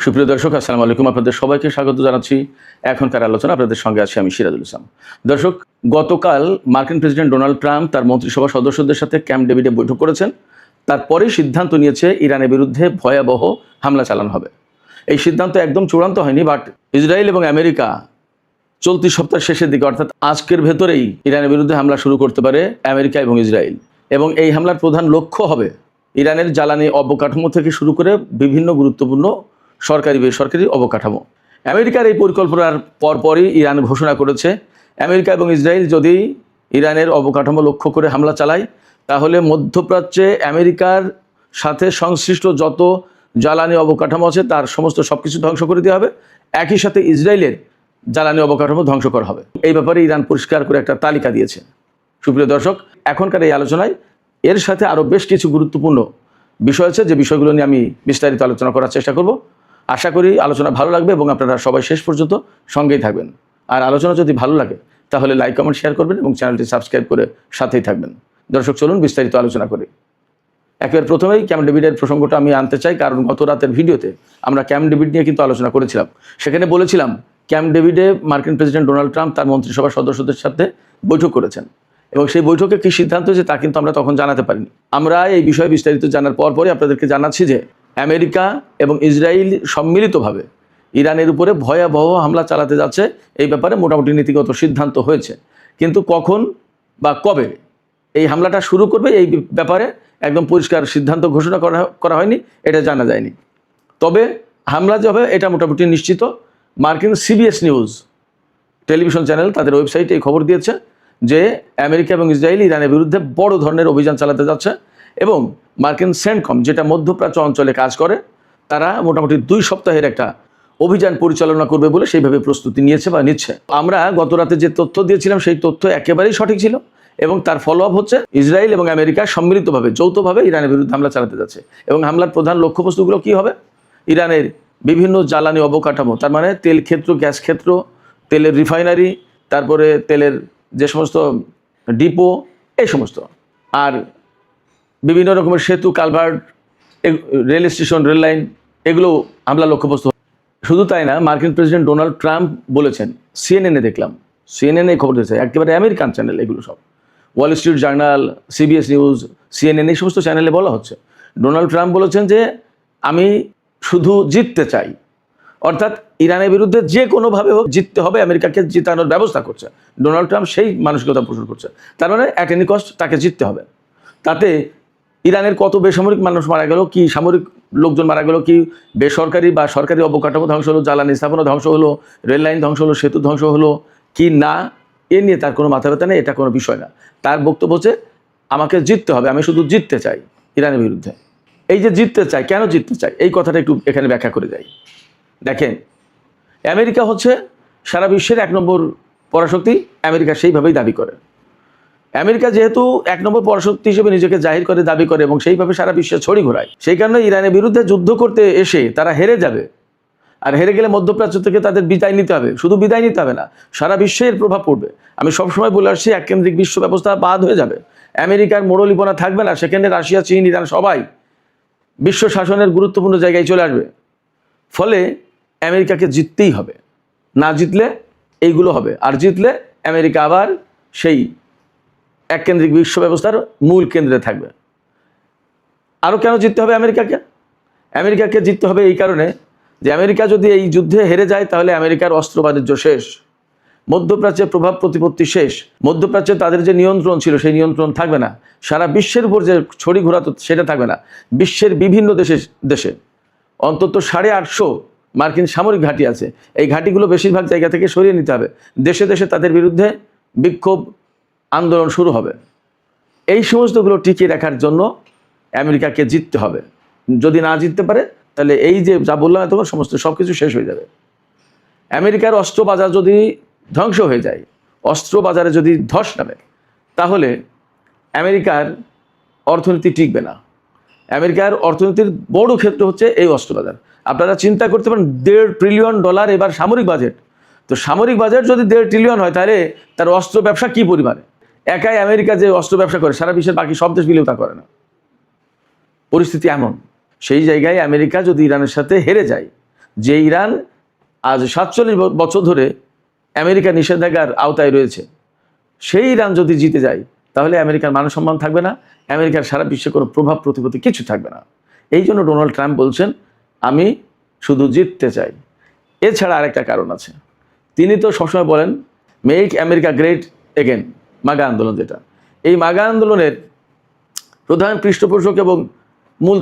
সুপ্রিয় দর্শক, আসসালামু আলাইকুম। আপনাদের সবাইকে স্বাগত জানাচ্ছি এখনকার আলোচনা। আপনাদের সঙ্গে আছি আমি সিরাজুল ইসলাম। দর্শক, গতকাল মার্কিন প্রেসিডেন্ট ডোনাল্ড ট্রাম্প তার মন্ত্রিসভা সদস্যদের সাথে ক্যাম্প ডেভিডে বৈঠক করেছেন। তারপরেই সিদ্ধান্ত নিয়েছে ইরানের বিরুদ্ধে ভয়াবহ হামলা চালানো হবে। এই সিদ্ধান্ত একদম চূড়ান্ত হয়নি, বাট ইসরায়েল এবং আমেরিকা চলতি সপ্তাহের শেষের দিকে অর্থাৎ আজকের ভেতরেই ইরানের বিরুদ্ধে হামলা শুরু করতে পারে আমেরিকা এবং ইসরায়েল। এবং এই হামলার প্রধান লক্ষ্য হবে ইরানের জ্বালানি অবকাঠামো থেকে শুরু করে বিভিন্ন গুরুত্বপূর্ণ সরকারি বেসরকারি অবকাঠামো। আমেরিকার এই পরিকল্পনার পরপরই ইরান ঘোষণা করেছে আমেরিকা এবং ইসরায়েল যদি ইরানের অবকাঠামো লক্ষ্য করে হামলা চালায়, তাহলে মধ্যপ্রাচ্যে আমেরিকার সাথে সংশ্লিষ্ট যত জ্বালানি অবকাঠামো আছে তার সমস্ত সব কিছু ধ্বংস করে দেওয়া হবে। একই সাথে ইসরায়েলের জ্বালানি অবকাঠামো ধ্বংস করা হবে। এই ব্যাপারে ইরান পরিষ্কার করে একটা তালিকা দিয়েছে। সুপ্রিয় দর্শক, এখনকার এই আলোচনায় এর সাথে আরও বেশ কিছু গুরুত্বপূর্ণ বিষয় আছে, যে বিষয়গুলো নিয়ে আমি বিস্তারিত আলোচনা করার চেষ্টা করব। আশা করি আলোচনা ভালো লাগবে এবং আপনারা সবাই শেষ পর্যন্ত সঙ্গেই থাকবেন। আর আলোচনা যদি ভালো লাগে তাহলে লাইক, কমেন্ট, শেয়ার করবেন এবং চ্যানেলটি সাবস্ক্রাইব করে সাথেই থাকবেন। দর্শক, চলুন বিস্তারিত আলোচনা করি। একেবারে প্রথমেই ক্যাম্প ডেভিডের প্রসঙ্গটা আমি আনতে চাই, কারণ গত রাতের ভিডিওতে আমরা ক্যাম্প ডেভিড নিয়ে কিন্তু আলোচনা করেছিলাম। সেখানে বলেছিলাম ক্যাম্প ডেভিডে মার্কিন প্রেসিডেন্ট ডোনাল্ড ট্রাম্প তার মন্ত্রিসভার সদস্যদের সাথে বৈঠক করেছেন এবং সেই বৈঠকে কী সিদ্ধান্ত হয়েছে তা কিন্তু আমরা তখন জানাতে পারিনি। আমরা এই বিষয়ে বিস্তারিত জানার পরপরই আপনাদেরকে জানাচ্ছি যে আমেরিকা এবং ইসরায়েল সম্মিলিতভাবে ইরানের উপরে ভয়াবহ হামলা চালাতে যাচ্ছে। এই ব্যাপারে মোটামুটি নীতিগত সিদ্ধান্ত হয়েছে, কিন্তু কখন বা কবে এই হামলাটা শুরু করবে এই ব্যাপারে একদম পরিষ্কার সিদ্ধান্ত ঘোষণা করা হয়নি, এটা জানা যায়নি। তবে হামলা যে হবে এটা মোটামুটি নিশ্চিত। মার্কিন CBS নিউজ টেলিভিশন চ্যানেল তাদের ওয়েবসাইটে এই খবর দিয়েছে যে আমেরিকা এবং ইসরায়েল ইরানের বিরুদ্ধে বড় ধরনের অভিযান চালাতে যাচ্ছে এবং মার্কিন সেন্টকম, যেটা মধ্যপ্রাচ্য অঞ্চলে কাজ করে, তারা মোটামুটি 2 সপ্তাহের একটা অভিযান পরিচালনা করবে বলে সেইভাবে প্রস্তুতি নিয়েছে বা নিচ্ছে। আমরা গত রাতে যে তথ্য দিয়েছিলাম সেই তথ্য একেবারেই সঠিক ছিল এবং তার ফলো আপ হচ্ছে ইসরায়েল এবং আমেরিকা সম্মিলিতভাবে যৌথভাবে ইরানের বিরুদ্ধে হামলা চালাতে যাচ্ছে। এবং হামলার প্রধান লক্ষ্যবস্তুগুলো কী হবে? ইরানের বিভিন্ন জ্বালানি অবকাঠামো, তার মানে তেল ক্ষেত্র, গ্যাস ক্ষেত্র, তেলের রিফাইনারি, তারপরে তেলের যে সমস্ত ডিপো, এই সমস্ত, আর বিভিন্ন রকমের সেতু, culvert, rail station, rail line, এগুলো হামলা লক্ষ্যবস্তু। শুধু তাই না, মার্কিন প্রেসিডেন্ট ডোনাল্ড ট্রাম্প বলেছেন, CNN-এ দেখলাম, CNN-এ খবর দিয়েছে, একেবারে আমেরিকান চ্যানেল এগুলো সব, Wall Street journal, CBS news, CNN, এই সমস্ত চ্যানেলে বলা হচ্ছে ডোনাল্ড ট্রাম্প বলেছেন যে আমি শুধু জিততে চাই, অর্থাৎ ইরানের বিরুদ্ধে যে কোনোভাবে হোক জিততে হবে, আমেরিকাকে জিতানোর ব্যবস্থা করছে ডোনাল্ড ট্রাম্প, সেই মানসিকতা পোষণ করছে। তার মানে অ্যাট এনি কস্ট তাকে জিততে হবে। তাতে ইরানের কত বেসামরিক মানুষ মারা গেল, কি সামরিক লোকজন মারা গেল, কি বেসরকারি বা সরকারি অবকাঠামো ধ্বংস হলো, জ্বালানি স্থাপনা ধ্বংস হলো, রেল লাইন ধ্বংস হলো, সেতু ধ্বংস হলো কি না, এ নিয়ে তার কোনো মাথা ব্যথা নেই, এটা কোনো বিষয় না। তার বক্তব্য হচ্ছে আমাকে জিততে হবে, আমি শুধু জিততে চাই ইরানের বিরুদ্ধে। এই যে জিততে চাই, কেন জিততে চাই, এই কথাটা একটু এখানে ব্যাখ্যা করে যাই। দেখেন, আমেরিকা হচ্ছে সারা বিশ্বের 1 নম্বর পরাশক্তি, আমেরিকা সেইভাবেই দাবি করে। আমেরিকা যেহেতু 1 নম্বর পরাশক্তি হিসেবে নিজেকে জাহির করে, দাবি করে এবং সেইভাবে সারা বিশ্বে ছড়ি ঘোরায়, সেই কারণে ইরানের বিরুদ্ধে যুদ্ধ করতে এসে তারা হেরে যাবে। আর হেরে গেলে মধ্যপ্রাচ্য থেকে তাদের বিদায় নিতে হবে। শুধু বিদায় নিতে হবে না, সারা বিশ্বে এর প্রভাব পড়বে। আমি সবসময় বলে আসছি, এককেন্দ্রিক বিশ্ব ব্যবস্থা বাদ হয়ে যাবে, আমেরিকার মোড়লিপনা থাকবে না, সেখানে রাশিয়া, চীন, ইরান সবাই বিশ্ব শাসনের গুরুত্বপূর্ণ জায়গায় চলে আসবে। ফলে আমেরিকাকে জিততেই হবে, না জিতলে এইগুলো হবে, আর জিতলে আমেরিকা আবার সেই এককেন্দ্রিক বিশ্ব ব্যবস্থার মূল কেন্দ্রে থাকবে। আরও কেন জিততে হবে আমেরিকাকে? আমেরিকাকে জিততে হবে এই কারণে যে আমেরিকা যদি এই যুদ্ধে হেরে যায় তাহলে আমেরিকার অস্ত্র বাণিজ্য শেষ, মধ্যপ্রাচ্যে প্রভাব প্রতিপত্তি শেষ, মধ্যপ্রাচ্যে তাদের যে নিয়ন্ত্রণ ছিল সেই নিয়ন্ত্রণ থাকবে না, সারা বিশ্বের উপর যে ছড়ি ঘোরাতো সেটা থাকবে না। বিশ্বের বিভিন্ন দেশে অন্তত 850 মার্কিন সামরিক ঘাঁটি আছে, এই ঘাঁটিগুলো বেশিরভাগ জায়গা থেকে সরিয়ে নিতে হবে। দেশে দেশে তাদের বিরুদ্ধে বিক্ষোভ, আন্দোলন শুরু হবে। এই সমস্তগুলো টিকিয়ে রাখার জন্য আমেরিকাকে জিততে হবে। যদি না জিততে পারে তাহলে এই যে যা বললাম তখন সব কিছু শেষ হয়ে যাবে। আমেরিকার অস্ত্র বাজার যদি ধ্বংস হয়ে যায়, অস্ত্র বাজারে যদি ধস নামে, তাহলে আমেরিকার অর্থনীতি টিকবে না। আমেরিকার অর্থনীতির বড় ক্ষেত্র হচ্ছে এই অস্ত্র বাজার। আপনারা চিন্তা করতে পারেন, $1.5 ট্রিলিয়ন এবার সামরিক বাজেট। তো সামরিক বাজেট যদি $1.5 ট্রিলিয়ন হয়, তাহলে তার অস্ত্র ব্যবসা কী পরিমাণে? একাই আমেরিকা যে অস্ত্র ব্যবসা করে, সারা বিশ্বের বাকি সব দেশ মিলেও তা করে না। পরিস্থিতি এমন, সেই জায়গায় আমেরিকা যদি ইরানের সাথে হেরে যায় যে ইরান আজ 47 বছর ধরে আমেরিকা নিষেধাজ্ঞার আওতায় রয়েছে, সেই ইরান যদি জিতে যায় তাহলে আমেরিকার মানসম্মান থাকবে না, আমেরিকার সারা বিশ্বে কোনো প্রভাব প্রতিপত্তি কিছু থাকবে না। এই জন্য ডোনাল্ড ট্রাম্প বলছেন আমি শুধু জিততে চাই। এছাড়া আরেকটা কারণ আছে, তিনি তো সবসময় বলেন মেক আমেরিকা গ্রেট এগেন, মাগা আন্দোলন যেটা, এই মাগা আন্দোলনের প্রধান পৃষ্ঠপোষক এবং মূল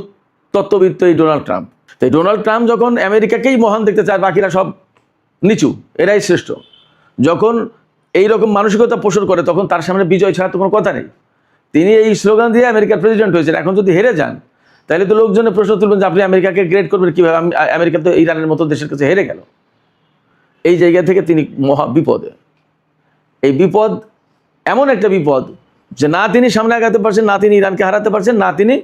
তত্ত্ববিদ এই ডোনাল্ড ট্রাম্প। তাই ডোনাল্ড ট্রাম্প যখন আমেরিকাকেই মহান দেখতে চায়, বাকিরা সব নিচু, এরাই শ্রেষ্ঠ, যখন এই রকম মানসিকতা পোষণ করে, তখন তার সামনে বিজয় ছাড়া তো কোনো কথা নেই। তিনি এই স্লোগান দিয়ে আমেরিকার প্রেসিডেন্ট হয়েছেন। এখন যদি হেরে যান তাহলে তো লোকজনের প্রশ্ন তুলবেন যে আপনি আমেরিকাকে গ্রেট করবেন কীভাবে, আমেরিকা তো ইরানের মতো দেশের কাছে হেরে গেল। এই জায়গা থেকে তিনি মহা বিপদে। এই বিপদ এমন একটা বিপদ যে না তিনি সামনে আগাতে পারছেন, না তিনি ইরানকে হারাতে পারছেন, না তিনি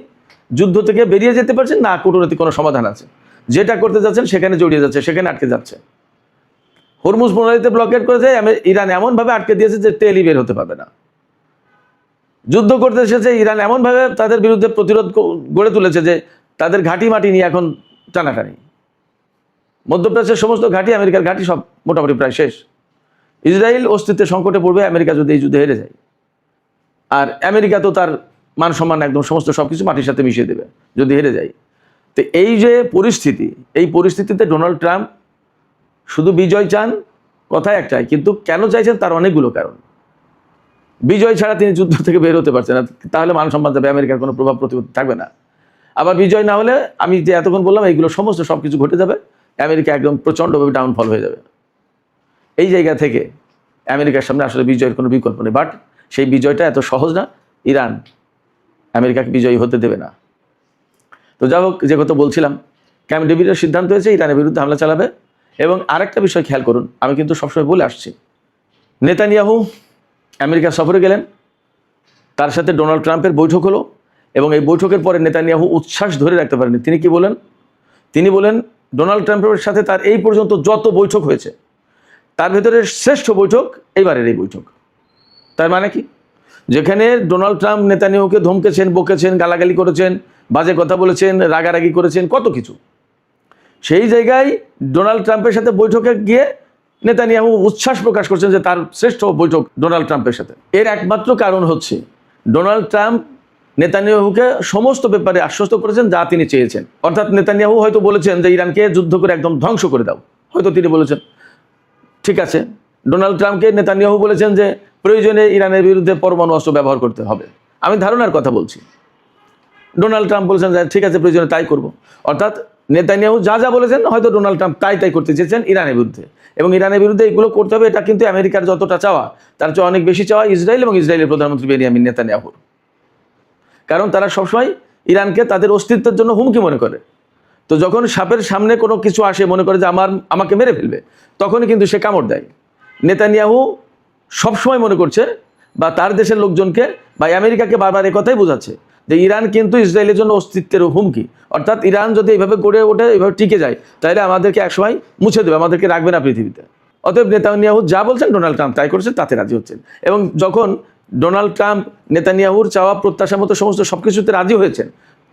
যুদ্ধ থেকে বেরিয়ে যেতে পারছেন, না কূটনৈতিক কোনো সমাধান আছে। যেটা করতে যাচ্ছেন সেখানে জড়িয়ে যাচ্ছে, সেখানে আটকে যাচ্ছে। হরমুজ প্রণালীতে ব্লকেট করেছে ইরান, এমনভাবে আটকে দিয়েছে যে তেলই বের হতে পারবে না। যুদ্ধ করতে এসেছে ইরান, এমনভাবে তাদের বিরুদ্ধে প্রতিরোধ গড়ে তুলেছে যে তাদের ঘাঁটি মাটি নিয়ে এখন টানাটানি। মধ্যপ্রাচ্যের সমস্ত ঘাঁটি, আমেরিকার ঘাঁটি সব মোটামুটি প্রায় শেষ। ইসরায়েল অস্তিত্বের সংকটে পড়বে আমেরিকা যদি এই যুদ্ধে হেরে যায়। আর আমেরিকা তো তার মান সম্মান একদম সমস্ত সব কিছু মাটির সাথে মিশিয়ে দেবে যদি হেরে যায়। তো এই যে পরিস্থিতি, এই পরিস্থিতিতে ডোনাল্ড ট্রাম্প শুধু বিজয় চান, কথা একটাই, কিন্তু কেন চাইছেন তার অনেকগুলো কারণ। বিজয় ছাড়া তিনি যুদ্ধ থেকে বের হতে পারছেন না, তাহলে মান সম্মান যাবে, আমেরিকার কোনো প্রভাব প্রতিপত্তি থাকবে না। আবার বিজয় না হলে আমি যে এতক্ষণ বললাম এইগুলো সমস্ত সব কিছু ঘটে যাবে, আমেরিকা একদম প্রচণ্ডভাবে ডাউনফল হয়ে যাবে। এই জায়গা থেকে আমেরিকার সামনে আসলে বিজয়ের কোনো বিকল্প নেই। বাট সেই বিজয়টা এত সহজ না, ইরান আমেরিকাকে বিজয়ী হতে দেবে না। তো যাই হোক, যে কথা বলছিলাম, ক্যাম্প ডেভিডের সিদ্ধান্ত হয়েছে ইরানের বিরুদ্ধে হামলা চালাবে। এবং আরেকটা বিষয় খেয়াল করুন, আমি কিন্তু সবসময় বলে আসছি, নেতানিয়াহু আমেরিকা সফরে গেলেন, তার সাথে ডোনাল্ড ট্রাম্পের বৈঠক হলো, এবং এই বৈঠকের পরে নেতানিয়াহু উচ্ছ্বাস ধরে রাখতে পারেনি। তিনি কি বলেন? তিনি বলেন ডোনাল্ড ট্রাম্পের সাথে তার এই পর্যন্ত যত বৈঠক হয়েছে তার ভেতরে শ্রেষ্ঠ বৈঠক এইবারের এই বৈঠক। তার মানে কি? যেখানে ডোনাল্ড ট্রাম্প নেতানিয়াহুকে ধমকেছেন, বকেছেন, গালাগালি করেছেন, বাজে কথা বলেছেন, রাগারাগি করেছেন, কত কিছু, সেই জায়গায় ডোনাল্ড ট্রাম্পের সাথে বৈঠকে গিয়ে নেতানিয়াহু উচ্ছ্বাস প্রকাশ করছেন যে তার শ্রেষ্ঠ বৈঠক ডোনাল্ড ট্রাম্পের সাথে। এর একমাত্র কারণ হচ্ছে ডোনাল্ড ট্রাম্প নেতানিয়াহুকে সমস্ত ব্যাপারে আশ্বস্ত করেছেন যা তিনি চেয়েছেন। অর্থাৎ নেতানিয়াহু হয়তো বলেছেন যে ইরানকে যুদ্ধ করে একদম ধ্বংস করে দাও, হয়তো তিনি বলেছেন, ঠিক আছে। ডোনাল্ড ট্রাম্পকে নেতানিয়াহু বলেছেন যে প্রয়োজনে ইরানের বিরুদ্ধে পরমাণু অস্ত্র ব্যবহার করতে হবে। আমি ধারণার কথা বলছি। ডোনাল্ড ট্রাম্প বলেছেন যে ঠিক আছে, প্রয়োজনে তাই করব। অর্থাৎ নেতানিয়াহু যা যা বলেছেন হয়তো ডোনাল্ড ট্রাম্প তাই করতে চেয়েছেন ইরানের বিরুদ্ধে। এবং ইরানের বিরুদ্ধে এগুলো করতে হবে, এটা কিন্তু আমেরিকার যতটা চাওয়া তার চেয়ে অনেক বেশি চাওয়া ইসরায়েল এবং ইসরায়েলের প্রধানমন্ত্রী বেনিয়ামিন নেতানিয়াহুর। কারণ তারা সবসময় ইরানকে তাদের অস্তিত্বের জন্য হুমকি মনে করে। তো যখন সাপের সামনে কোনো কিছু আসে, মনে করে যে আমাকে মেরে ফেলবে, তখনই কিন্তু সে কামড় দেয়। নেতানিয়াহু সবসময় মনে করছে, বা তার দেশের লোকজনকে বা আমেরিকাকে বারবার একথাই বোঝাচ্ছে যে ইরান কিন্তু ইসরায়েলের জন্য অস্তিত্বের হুমকি। অর্থাৎ ইরান যদি এইভাবে গড়ে ওঠে, এইভাবে টিকে যায়, তাহলে আমাদেরকে একসময় মুছে দেবে, আমাদেরকে রাখবে না পৃথিবীতে। অতএব নেতানিয়াহু যা বলছেন ডোনাল্ড ট্রাম্প তাই করেছেন, তাতে রাজি হচ্ছেন। এবং যখন ডোনাল্ড ট্রাম্প নেতানিয়াহুর চাওয়া প্রত্যাশা মতো সমস্ত সব কিছুতে রাজি হয়েছেন,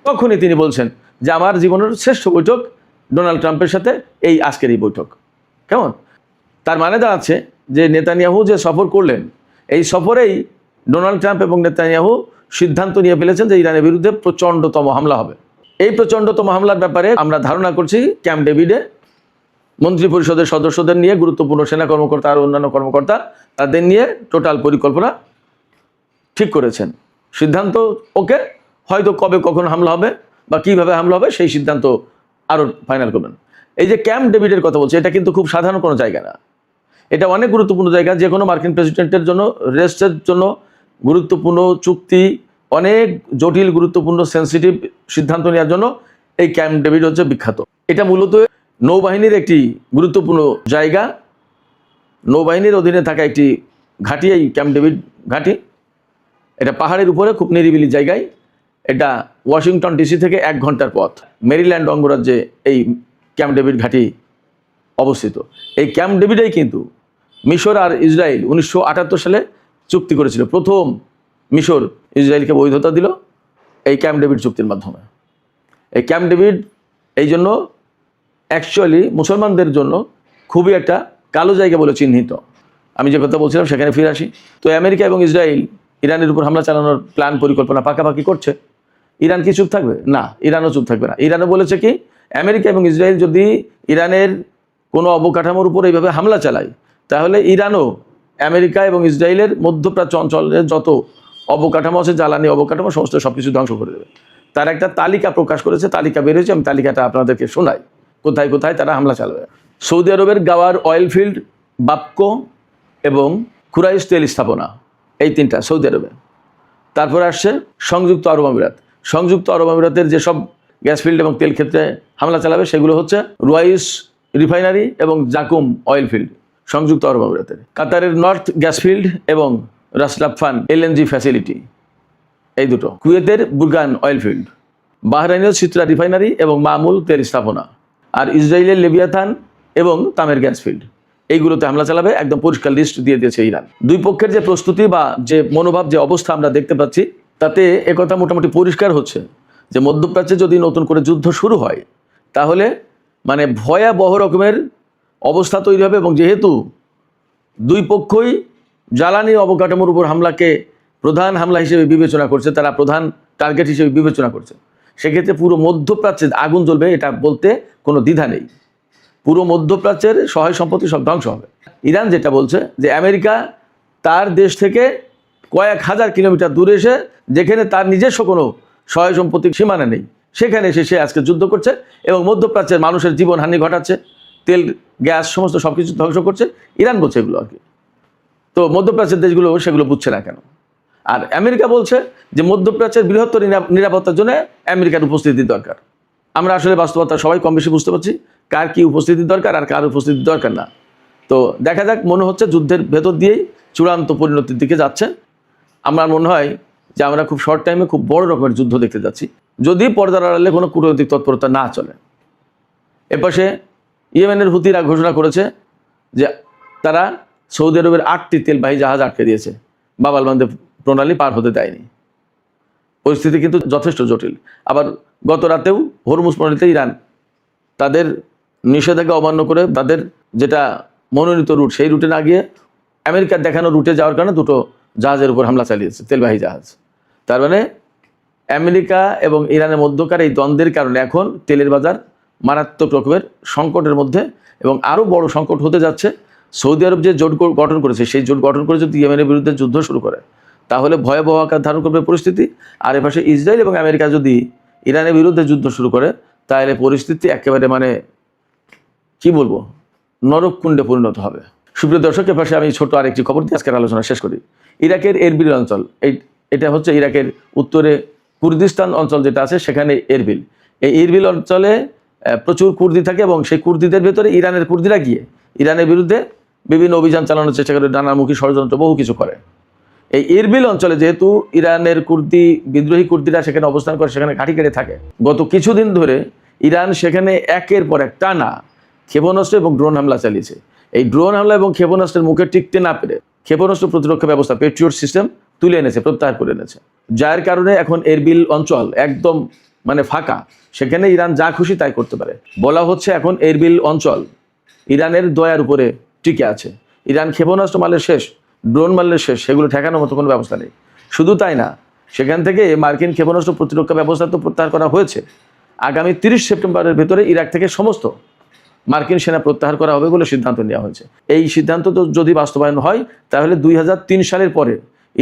তখনই তিনি বলছেন যে আমার জীবনের শ্রেষ্ঠ বৈঠক ডোনাল্ড ট্রাম্পের সাথে এই আজকের এই বৈঠক। কেমন? তার মানে দাঁড়াচ্ছে যে নেতানিয়াহু যে সফর করলেন, এই সফরেই ডোনাল্ড ট্রাম্প এবং নেতানিয়াহু সিদ্ধান্ত নিয়ে ফেলেছেন যে ইরানের বিরুদ্ধে প্রচণ্ডতম হামলা হবে। এই প্রচণ্ডতম হামলার ব্যাপারে আমরা ধারণা করছি ক্যাম্প ডেভিডে মন্ত্রী পরিষদের সদস্যদের নিয়ে, গুরুত্বপূর্ণ সেনা কর্মকর্তা আর অন্যান্য কর্মকর্তা, তাদের নিয়ে টোটাল পরিকল্পনা ঠিক করেছেন। সিদ্ধান্ত ওকে, হয়তো কবে কখন হামলা হবে বা কীভাবে হামলা হবে সেই সিদ্ধান্ত আরও ফাইনাল করবেন। এই যে ক্যাম্প ডেভিডের কথা বলছে, এটা কিন্তু খুব সাধারণ কোনো জায়গা না, এটা অনেক গুরুত্বপূর্ণ জায়গা। যে কোনো মার্কিন প্রেসিডেন্টের জন্য, রেস্টের জন্য গুরুত্বপূর্ণ চুক্তি, অনেক জটিল গুরুত্বপূর্ণ সেন্সিটিভ সিদ্ধান্ত নেওয়ার জন্য এই ক্যাম্প ডেভিড হচ্ছে বিখ্যাত। এটা মূলত নৌবাহিনীর একটি গুরুত্বপূর্ণ জায়গা, নৌবাহিনীর অধীনে থাকা একটি ঘাঁটি এই ক্যাম্প ডেভিড ঘাঁটি। এটা পাহাড়ের উপরে খুব নিরিবিলি জায়গায়। এটা ওয়াশিংটন ডিসি থেকে 1 ঘন্টার পথ। মেরিল্যান্ড অঙ্গরাজ্যে এই ক্যাম্প ডেভিড ঘাঁটি অবস্থিত। এই ক্যাম্প ডেভিডেই কিন্তু মিশর আর ইসরায়েল 1978 সালে চুক্তি করেছিল। প্রথম মিশর ইসরায়েলকে বৈধতা দিল এই ক্যাম্প ডেভিড চুক্তির মাধ্যমে। এই ক্যাম্প ডেভিড এই জন্য অ্যাকচুয়ালি মুসলমানদের জন্য খুবই একটা কালো জায়গা বলে চিহ্নিত। আমি যে কথা বলছিলাম সেখানে ফিরে আসি। তো আমেরিকা এবং ইসরায়েল ইরানের উপর হামলা চালানোর প্ল্যান পরিকল্পনা পাকাপাকি করছে। ইরান কি চুপ থাকবে? না, ইরানও চুপ থাকবে না। ইরানও বলেছে কি, আমেরিকা এবং ইসরায়েল যদি ইরানের কোনো অবকাঠামোর উপর এইভাবে হামলা চালায়, তাহলে ইরানও আমেরিকা এবং ইসরায়েলের মধ্যপ্রাচ্য অঞ্চলের যত অবকাঠামো আছে, জ্বালানি অবকাঠামো, সমস্ত সব কিছু ধ্বংস করে দেবে। তার একটা তালিকা প্রকাশ করেছে, তালিকা বেরিয়েছে, আমি তালিকাটা আপনাদেরকে শোনাই কোথায় কোথায় তারা হামলা চালাবে। সৌদি আরবের গাওয়ার অয়েল ফিল্ড, বাপকো এবং খুরাইশ তেল স্থাপনা, এই তিনটা সৌদি আরবে। তারপরে আসছে সংযুক্ত আরব আমিরাত। সংযুক্ত আরব আমিরাতের যেসব গ্যাস ফিল্ড এবং তেল ক্ষেত্রে হামলা চালাবে সেগুলো হচ্ছে রুয়াইস রিফাইনারি এবং জাকুম অয়েল ফিল্ড, সংযুক্ত আরব আমিরাতের। কাতারের নর্থ গ্যাস ফিল্ড এবং রাসলাফান এলএনজি ফ্যাসিলিটি, এই দুটো। কুয়েতের বুরগান অয়েল ফিল্ড, বাহরাইনের সিত্রা রিফাইনারি এবং মামুল তেল স্থাপনা, আর ইসরায়েলের লেবিয়াথান এবং তামের গ্যাস ফিল্ড, এইগুলোতে হামলা চালাবে। একদম পরিষ্কার লিস্ট দিয়ে দিয়েছে ইরান। দুই পক্ষের যে প্রস্তুতি বা যে মনোভাব, যে অবস্থা আমরা দেখতে পাচ্ছি, তাতে একথা মোটামুটি পরিষ্কার হচ্ছে যে মধ্যপ্রাচ্যে যদি নতুন করে যুদ্ধ শুরু হয়, তাহলে মানে ভয়াবহ রকমের অবস্থা তৈরি হবে। এবং যেহেতু দুই পক্ষই জ্বালানি অবকাঠামোর উপর হামলাকে প্রধান হামলা হিসেবে বিবেচনা করছে, তারা প্রধান টার্গেট হিসেবে বিবেচনা করছে, সেক্ষেত্রে পুরো মধ্যপ্রাচ্যে আগুন জ্বলবে, এটা বলতে কোনো দ্বিধা নেই। পুরো মধ্যপ্রাচ্যের সহায় সম্পত্তি সব ধ্বংস হবে। ইরান যেটা বলছে যে আমেরিকা তার দেশ থেকে কয়েক হাজার কিলোমিটার দূরে এসে, যেখানে তার নিজস্ব কোনো সহায় সম্পত্তির সীমানা নেই, সেখানে এসে সে আজকে যুদ্ধ করছে এবং মধ্যপ্রাচ্যের মানুষের জীবনহানি ঘটাচ্ছে, তেল গ্যাস সমস্ত সব কিছু ধ্বংস করছে। ইরান বলছে এগুলো আর কি। তো মধ্যপ্রাচ্যের দেশগুলো সেগুলো বুঝছে না কেন? আর আমেরিকা বলছে যে মধ্যপ্রাচ্যের বৃহত্তর নিরাপত্তার জন্য আমেরিকার উপস্থিতির দরকার। আমরা আসলে বাস্তবতা সবাই কম বেশি বুঝতে পারছি কার কি উপস্থিতির দরকার আর কার উপস্থিতির দরকার না। তো দেখা যাক, মনে হচ্ছে যুদ্ধের ভেতর দিয়েই চূড়ান্ত পরিণতির দিকে যাচ্ছে। আমার মনে হয় যে আমরা খুব শর্ট টাইমে খুব বড় রকমের যুদ্ধ দেখতে যাচ্ছি, যদি পর্দার আড়ালে কোনো কূটনৈতিক তৎপরতা না চলে। এপাশে ইয়েমেনের হুতিরা ঘোষণা করেছে যে তারা সৌদি আরবের 8টি তেলবাহী জাহাজ আটকে দিয়েছে, বাব আল মানদেব প্রণালী পার হতে দেয়নি। পরিস্থিতি কিন্তু যথেষ্ট জটিল। আবার গত রাতেও হরমুজ প্রণালীতে ইরান তাদের নিষেধাজ্ঞা অমান্য করে তাদের যেটা মনোনীত রুট, সেই রুটে না গিয়ে আমেরিকার দেখানো রুটে যাওয়ার কারণে দুটো জাহাজের উপর হামলা চালিয়েছে, তেলবাহী জাহাজ। তার মানে আমেরিকা এবং ইরানের মধ্যকার এই দ্বন্দ্বের কারণে এখন তেলের বাজার মারাত্মক রকমের সংকটের মধ্যে, এবং আরও বড় সংকট হতে যাচ্ছে। সৌদি আরব যে জোট গঠন করেছে, সেই জোট গঠন করে যদি ইয়েমেনের বিরুদ্ধে যুদ্ধ শুরু করে, তাহলে ভয়াবহ আকার ধারণ করবে পরিস্থিতি। আর এপাশে ইসরায়েল এবং আমেরিকা যদি ইরানের বিরুদ্ধে যুদ্ধ শুরু করে, তাহলে পরিস্থিতি একেবারে মানে কি বলবো, নরককুণ্ডে পরিণত হবে। সুপ্রিয় দর্শক, এপাশে আমি ছোট আরেকটি খবর দিয়ে আজকের আলোচনা শেষ করি। ইরাকের এরবিল অঞ্চল, এটা হচ্ছে ইরাকের উত্তরে কুর্দিস্তান অঞ্চল যেটা আছে, সেখানে এরবিল। এই এরবিল অঞ্চলে প্রচুর কুর্দি থাকে এবং সেই কুর্দিদের ভেতরে ইরানের কুর্দিরা গিয়ে ইরানের বিরুদ্ধে বিভিন্ন অভিযান চালানোর চেষ্টা করে, নানামুখী ষড়যন্ত্র বহু কিছু করে। এই এরবিল অঞ্চলে যেহেতু ইরানের বিদ্রোহী কুর্দিরা সেখানে অবস্থান করে, সেখানে ঘাঁটি কেটে থাকে, গত কিছুদিন ধরে ইরান সেখানে একের পর এক টানা ক্ষেপণাস্ত্র এবং ড্রোন হামলা চালিয়েছে। এই ড্রোন হামলা এবং ক্ষেপণাস্ত্রের মুখে টিকতে না পেরে ক্ষেপণাস্ত্র প্রতিরক্ষা ব্যবস্থা পেট্রিয়ট সিস্টেম তুলে এনেছে, প্রত্যাহার করে এনেছে, যার কারণে এখন এরবিল অঞ্চল একদম মানে ফাঁকা। সেখানে ইরান যা খুশি তাই করতে পারে। বলা হচ্ছে এখন এরবিল অঞ্চল ইরানের দয়ার উপরে টিকে আছে। ইরান ক্ষেপণাস্ত্র মারলে শেষ, ড্রোন মারলে শেষ, সেগুলো ঠেকানোর মতো কোনো ব্যবস্থা নেই। শুধু তাই না, সেখান থেকে মার্কিন ক্ষেপণাস্ত্র প্রতিরক্ষা ব্যবস্থা তো প্রত্যাহার করা হয়েছে। আগামী 30 সেপ্টেম্বরের ভেতরে ইরাক থেকে সমস্ত মার্কিন সেনা প্রত্যাহার করা হবে বলে সিদ্ধান্ত নেওয়া হয়েছে। এই সিদ্ধান্ত তো যদি বাস্তবায়ন হয়, তাহলে 2003 সালের পরে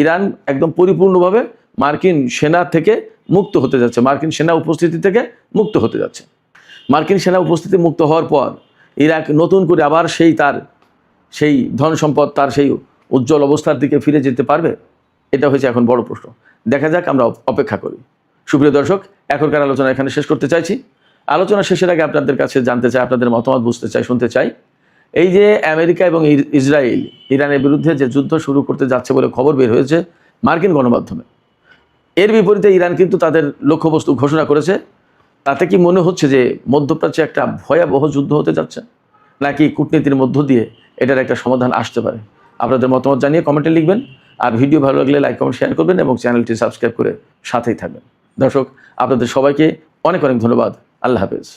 ইরান একদম পরিপূর্ণভাবে মার্কিন সেনা থেকে মুক্ত হতে যাচ্ছে, মার্কিন সেনা উপস্থিতি থেকে মুক্ত হতে যাচ্ছে। মার্কিন সেনা উপস্থিতি মুক্ত হওয়ার পর ইরাক নতুন করে আবার সেই ধন সম্পদ, তার সেই উজ্জ্বল অবস্থার দিকে ফিরে যেতে পারবে? এটা হচ্ছে এখন বড় প্রশ্ন। দেখা যাক, আমরা অপেক্ষা করি। সুপ্রিয় দর্শক, এখনকার আলোচনা এখানে শেষ করতে চাইছি। আলোচনা শেষের আগে আপনাদের কাছে জানতে চাই, আপনাদের মতামত বুঝতে চাই, শুনতে চাই। এই যে আমেরিকা এবং ইসরায়েল ইরানের বিরুদ্ধে যে যুদ্ধ শুরু করতে যাচ্ছে বলে খবর বের হয়েছে মার্কিন গণমাধ্যমে, এর বিপরীতে ইরান কিন্তু তাদের লক্ষ্যবস্তু ঘোষণা করেছে। তাতে কি মনে হচ্ছে যে মধ্যপ্রাচ্যে একটা ভয়াবহ যুদ্ধ হতে যাচ্ছে, নাকি কূটনীতির মধ্য দিয়ে এটার একটা সমাধান আসতে পারে? আপনাদের মতামত জানিয়ে কমেন্টে লিখবেন। আর ভিডিও ভালো লাগলে লাইক, কমেন্ট, শেয়ার করবেন এবং চ্যানেলটি সাবস্ক্রাইব করে সাথেই থাকবেন। দর্শক, আপনাদের সবাইকে অনেক অনেক ধন্যবাদ। আল্লাহ হাফেজ।